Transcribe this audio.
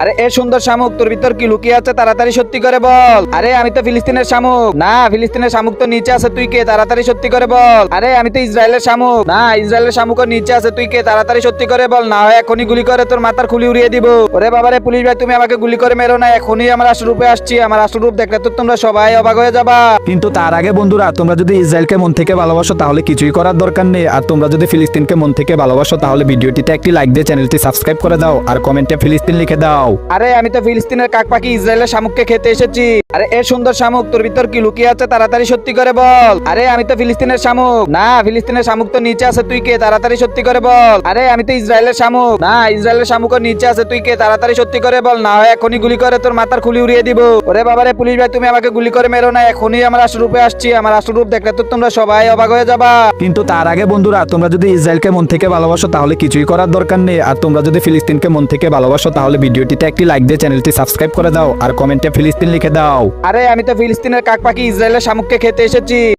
আরে এ সুন্দর শামুক, তোর ভিতর কি লুকিয়ে আছে তাড়াতাড়ি সত্যি করে বল। আরে আমি তো ফিলিস্তিনের শামুক। না, ফিলিস্তিনের শামুক তো নিচে আছে, তুই কে? তাড়াতাড়ি সত্যি করে বল। আরে আমি তো ইসরায়েলের শামুক। না, ইসরায়েলের শামুকও নিচে আছে, তুই কে? তাড়াতাড়ি সত্যি করে বল, না হয় এখনই গুলি করে তোর মাথার খুলি উড়িয়ে দিব। ওরে বাবারে পুলিশ ভাই, তুমি আমাকে গুলি করে মেরো না, এখনই আমার আসল রূপে আসছি। আমার আসল রূপ দেখলে তো তোমরা সবাই অবাক হয়ে যাবা। কিন্তু তার আগে বন্ধুরা, তোমরা যদি ইসরায়েলকে মন থেকে ভালোবাসো তাহলে কিছুই করার দরকার নেই। আর তোমরা যদি ফিলিস্তিনকে মন থেকে ভালোবাসো তাহলে ভিডিওটিতে একটি লাইক দিয়ে চ্যানেলটি সাবস্ক্রাইব করে দাও আর কমেন্টে ফিলিস্তিন লিখে দাও। আরে আমি তো ফিলিস্তিনের কাক পাখি ইসরায়েলের শামুককে খেতে এসেছি। আরে এ সুন্দর শামুক, তোর ভিতর কি লুকিয়ে আছে তাড়াতাড়ি সত্যি করে বল। আরে আমি তো ফিলিস্তিনের শামুক। না, ফিলিস্তিনের শামুক তো নিচে আছে, তুই কে? তাড়াতাড়ি সত্যি করে বল। আরে আমি তো ইসরায়েলের শামুক। না, ইসরায়েলের শামুকও নিচে আছে, তুই কে? তাড়াতাড়ি সত্যি করে বল, না হয় এখনই গুলি করে তোর মাথার খুলি উড়িয়ে দিব। ওরে বাবারে পুলিশ ভাই, তুমি আমাকে গুলি করে মেরো না, এখনই আমার আসল রূপে আসছি। আমার আসল রূপ দেখলে তো তোমরা সবাই অবাক হয়ে যাবা। কিন্তু তার আগে বন্ধুরা, তোমরা যদি ইসরায়েলকে মন থেকে ভালোবাসো তাহলে কিছুই করার দরকার নেই। আর তোমরা যদি ফিলিস্তিনকে মন থেকে ভালোবাসো তাহলে ভিডিওটিতে একটি লাইক দিয়ে চ্যানেলটি সাবস্ক্রাইব করে দাও আর কমেন্টে ফিলিস্তিন লিখে দাও। আরে আমি তো ফিলিস্তিনের কাক পাখি ইসরায়েলের শামুককে খেতে এসেছি।